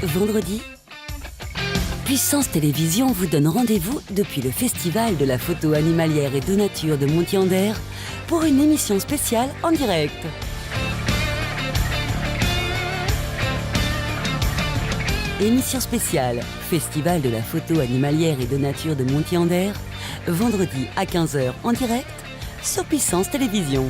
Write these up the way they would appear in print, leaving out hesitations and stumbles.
vendredi, Puissance Télévision vous donne rendez-vous depuis le Festival de la photo animalière et de nature de Montier-en-Der pour une émission spéciale en direct. Émission spéciale Festival de la photo animalière et de nature de Montier-en-Der, vendredi à 15h en direct sur Puissance Télévision.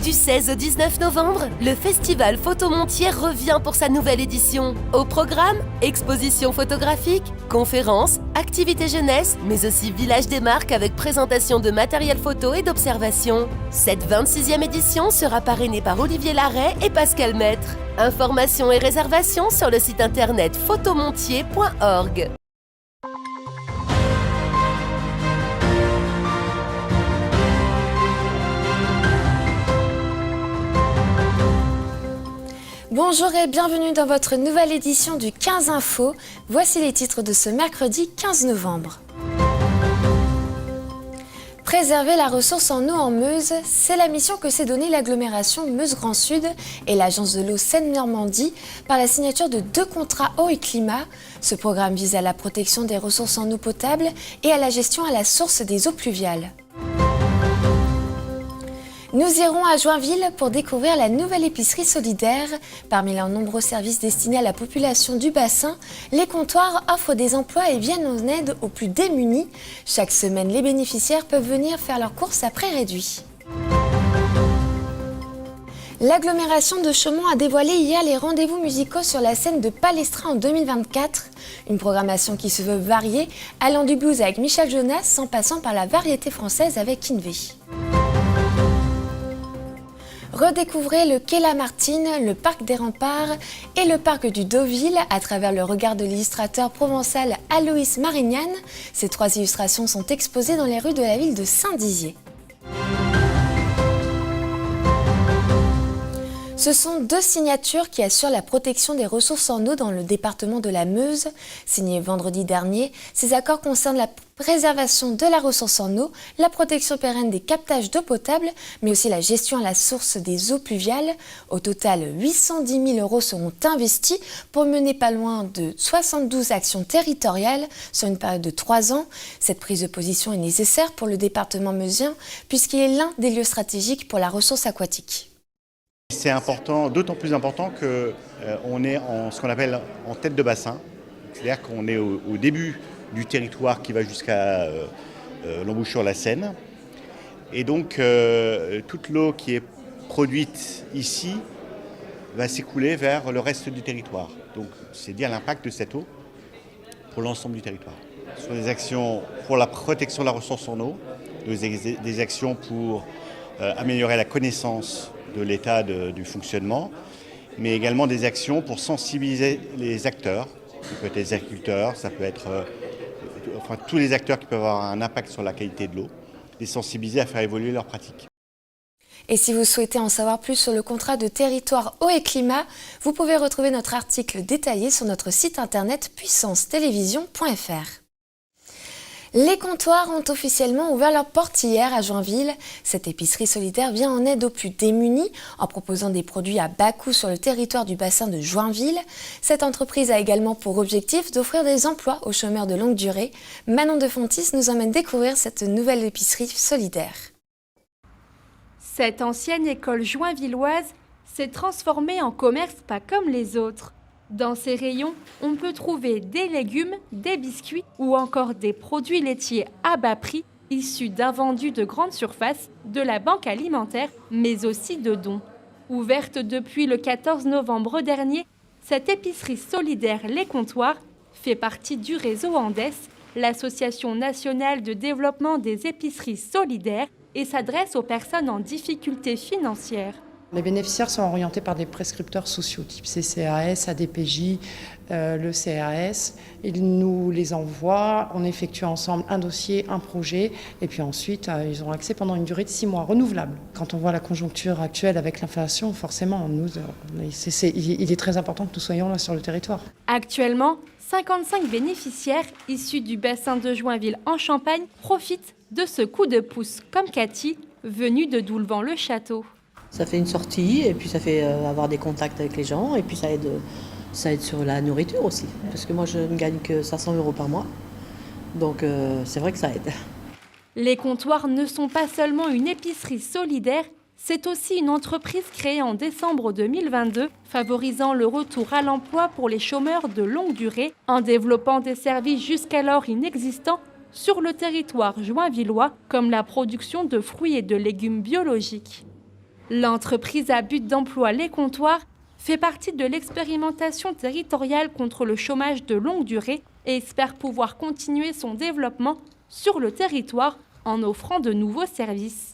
Du 16 au 19 novembre, le Festival Photo Montier revient pour sa nouvelle édition. Au programme, exposition photographique, conférences, activités jeunesse, mais aussi village des marques avec présentation de matériel photo et d'observation. Cette 26e édition sera parrainée par Olivier Larrey et Pascal Maître. Informations et réservations sur le site internet photomontier.org. Bonjour et bienvenue dans votre nouvelle édition du 15 Info. Voici les titres de ce mercredi 15 novembre. Préserver la ressource en eau en Meuse, c'est la mission que s'est donnée l'agglomération Meuse-Grand Sud et l'agence de l'eau Seine-Normandie par la signature de 2 contrats eau et climat. Ce programme vise à la protection des ressources en eau potable et à la gestion à la source des eaux pluviales. Nous irons à Joinville pour découvrir la nouvelle épicerie solidaire. Parmi leurs nombreux services destinés à la population du bassin, les comptoirs offrent des emplois et viennent en aide aux plus démunis. Chaque semaine, les bénéficiaires peuvent venir faire leurs courses à prix réduit. L'agglomération de Chaumont a dévoilé hier les rendez-vous musicaux sur la scène de Palestra en 2024. Une programmation qui se veut variée, allant du blues avec Michel Jonas en passant par la variété française avec Kinvey. Redécouvrez le quai Lamartine, le parc des Remparts et le parc du Deauville à travers le regard de l'illustrateur provençal Aloïs Marignan. Ces 3 illustrations sont exposées dans les rues de la ville de Saint-Dizier. Ce sont 2 signatures qui assurent la protection des ressources en eau dans le département de la Meuse. Signées vendredi dernier, ces accords concernent la préservation de la ressource en eau, la protection pérenne des captages d'eau potable, mais aussi la gestion à la source des eaux pluviales. Au total, 810 000 € seront investis pour mener pas loin de 72 actions territoriales sur une période de 3 ans. Cette prise de position est nécessaire pour le département meusien puisqu'il est l'un des lieux stratégiques pour la ressource aquatique. C'est important, d'autant plus important qu'on est en ce qu'on appelle en tête de bassin, c'est-à-dire qu'on est au début du territoire qui va jusqu'à l'embouchure de la Seine. Et donc toute l'eau qui est produite ici va s'écouler vers le reste du territoire. Donc c'est dire l'impact de cette eau pour l'ensemble du territoire. Ce sont des actions pour la protection de la ressource en eau, des actions pour améliorer la connaissance de l'état du fonctionnement, mais également des actions pour sensibiliser les acteurs. Ça peut être les agriculteurs, ça peut être tous les acteurs qui peuvent avoir un impact sur la qualité de l'eau, les sensibiliser à faire évoluer leurs pratiques. Et si vous souhaitez en savoir plus sur le contrat de territoire eau et climat, vous pouvez retrouver notre article détaillé sur notre site internet puissancetélévision.fr. Les comptoirs ont officiellement ouvert leurs portes hier à Joinville. Cette épicerie solidaire vient en aide aux plus démunis en proposant des produits à bas coût sur le territoire du bassin de Joinville. Cette entreprise a également pour objectif d'offrir des emplois aux chômeurs de longue durée. Manon de Fontis nous emmène découvrir cette nouvelle épicerie solidaire. Cette ancienne école joinvilloise s'est transformée en commerce pas comme les autres. Dans ces rayons, on peut trouver des légumes, des biscuits ou encore des produits laitiers à bas prix issus d'invendus de grande surface, de la banque alimentaire, mais aussi de dons. Ouverte depuis le 14 novembre dernier, cette épicerie solidaire Les Comptoirs fait partie du réseau Andes, l'association nationale de développement des épiceries solidaires, et s'adresse aux personnes en difficulté financière. Les bénéficiaires sont orientés par des prescripteurs sociaux, type CCAS, ADPJ, le CAS. Ils nous les envoient, on effectue ensemble un dossier, un projet, et puis ensuite, ils auront accès pendant une durée de 6 mois, renouvelable. Quand on voit la conjoncture actuelle avec l'inflation, forcément, il est très important que nous soyons là sur le territoire. Actuellement, 55 bénéficiaires issus du bassin de Joinville en Champagne profitent de ce coup de pouce, comme Cathy, venue de Doulvan-le-Château. Ça fait une sortie et puis ça fait avoir des contacts avec les gens et puis ça aide sur la nourriture aussi. Parce que moi je ne gagne que 500 € par mois. Donc c'est vrai que ça aide. Les comptoirs ne sont pas seulement une épicerie solidaire, c'est aussi une entreprise créée en décembre 2022, favorisant le retour à l'emploi pour les chômeurs de longue durée, en développant des services jusqu'alors inexistants sur le territoire joinvillois, comme la production de fruits et de légumes biologiques. L'entreprise à but d'emploi Les Comptoirs fait partie de l'expérimentation territoriale contre le chômage de longue durée et espère pouvoir continuer son développement sur le territoire en offrant de nouveaux services.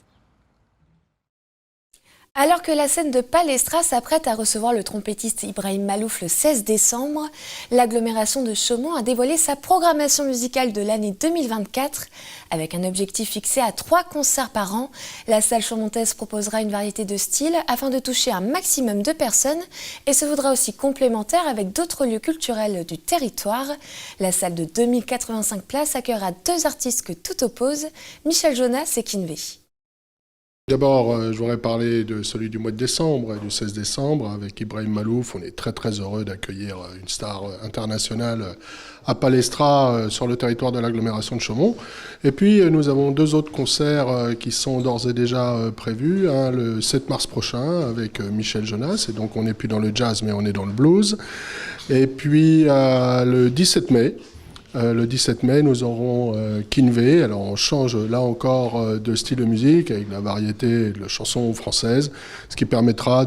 Alors que la scène de Palestra s'apprête à recevoir le trompettiste Ibrahim Malouf le 16 décembre, l'agglomération de Chaumont a dévoilé sa programmation musicale de l'année 2024. Avec un objectif fixé à 3 concerts par an, la salle chaumontaise proposera une variété de styles afin de toucher un maximum de personnes et se voudra aussi complémentaire avec d'autres lieux culturels du territoire. La salle de 2085 places accueillera 2 artistes que tout oppose, Michel Jonas et Kinvey. D'abord, je voudrais parler de celui du mois de décembre, du 16 décembre, avec Ibrahim Malouf. On est très très heureux d'accueillir une star internationale à Palestra, sur le territoire de l'agglomération de Chaumont. Et puis, nous avons 2 autres concerts qui sont d'ores et déjà prévus. Un le 7 mars prochain avec Michel Jonas, et donc on n'est plus dans le jazz, mais on est dans le blues. Et puis, le 17 mai. Le 17 mai, nous aurons Kinvey. Alors on change là encore de style de musique avec la variété de la chanson française, ce qui permettra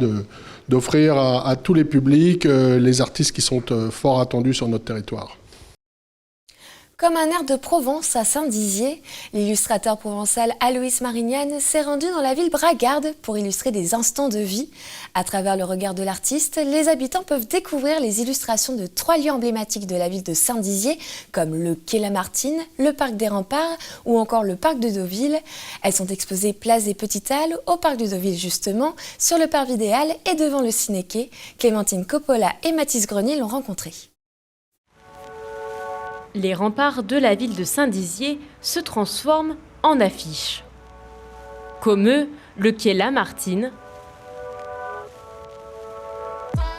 d'offrir à tous les publics les artistes qui sont fort attendus sur notre territoire. Comme un air de Provence à Saint-Dizier, l'illustrateur provençal Aloïs Marignane s'est rendu dans la ville bragarde pour illustrer des instants de vie. À travers le regard de l'artiste, les habitants peuvent découvrir les illustrations de 3 lieux emblématiques de la ville de Saint-Dizier, comme le Quai Lamartine, le Parc des Remparts ou encore le Parc de Deauville. Elles sont exposées place des Petites Halles, au Parc de Deauville justement, sur le Parvis des Halles et devant le Ciné-Quai. Clémentine Coppola et Mathis Grenier l'ont rencontré. Les remparts de la ville de Saint-Dizier se transforment en affiches. Comme eux, le quai Lamartine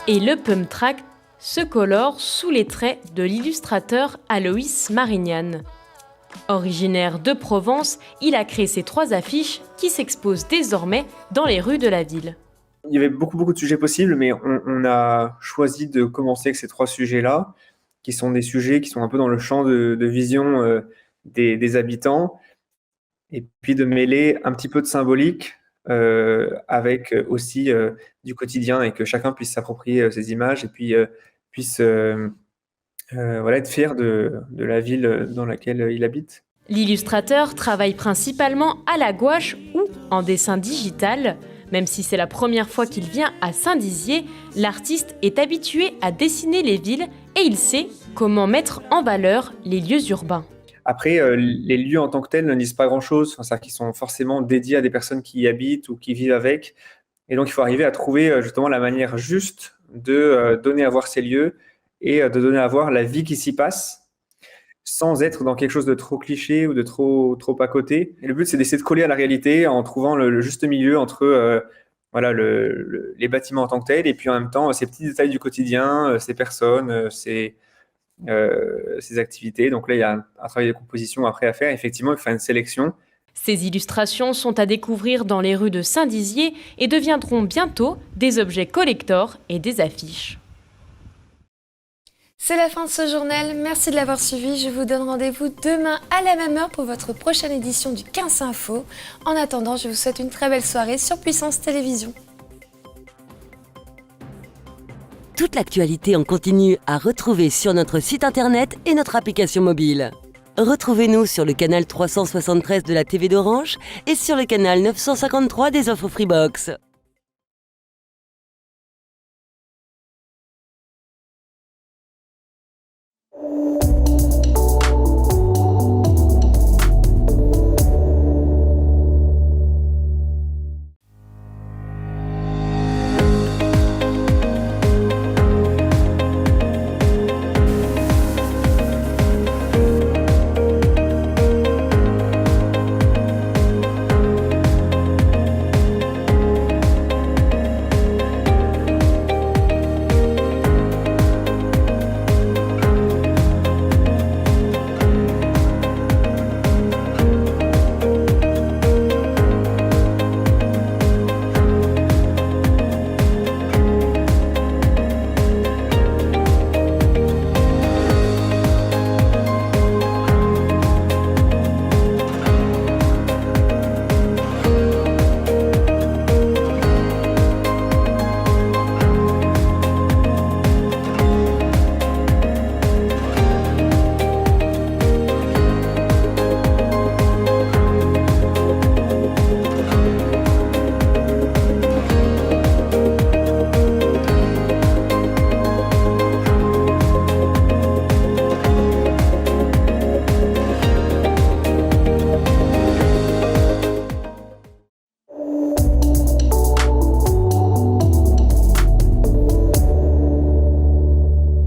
et le pump track se colorent sous les traits de l'illustrateur Aloïs Marignane. Originaire de Provence, il a créé ces 3 affiches qui s'exposent désormais dans les rues de la ville. Il y avait beaucoup de sujets possibles, mais on a choisi de commencer avec ces 3 sujets-là, qui sont des sujets qui sont un peu dans le champ de vision des habitants, et puis de mêler un petit peu de symbolique avec aussi du quotidien, et que chacun puisse s'approprier ces images et puis puisse être fier de la ville dans laquelle il habite. L'illustrateur travaille principalement à la gouache ou en dessin digital. Même si c'est la première fois qu'il vient à Saint-Dizier, l'artiste est habitué à dessiner les villes et il sait comment mettre en valeur les lieux urbains. Après, les lieux en tant que tels ne disent pas grand-chose, c'est-à-dire qu'ils sont forcément dédiés à des personnes qui y habitent ou qui vivent avec. Et donc, il faut arriver à trouver justement la manière juste de donner à voir ces lieux et de donner à voir la vie qui s'y passe, sans être dans quelque chose de trop cliché ou de trop à côté. Et le but, c'est d'essayer de coller à la réalité en trouvant le juste milieu entre les bâtiments en tant que tels et puis en même temps ces petits détails du quotidien, ces personnes, ces activités. Donc là, il y a un travail de composition après à faire. Effectivement, il faut faire une sélection. Ces illustrations sont à découvrir dans les rues de Saint-Dizier et deviendront bientôt des objets collector et des affiches. C'est la fin de ce journal, merci de l'avoir suivi. Je vous donne rendez-vous demain à la même heure pour votre prochaine édition du 15 Info. En attendant, je vous souhaite une très belle soirée sur Puissance Télévision. Toute l'actualité en continu à retrouver sur notre site internet et notre application mobile. Retrouvez-nous sur le canal 373 de la TV d'Orange et sur le canal 953 des offres Freebox.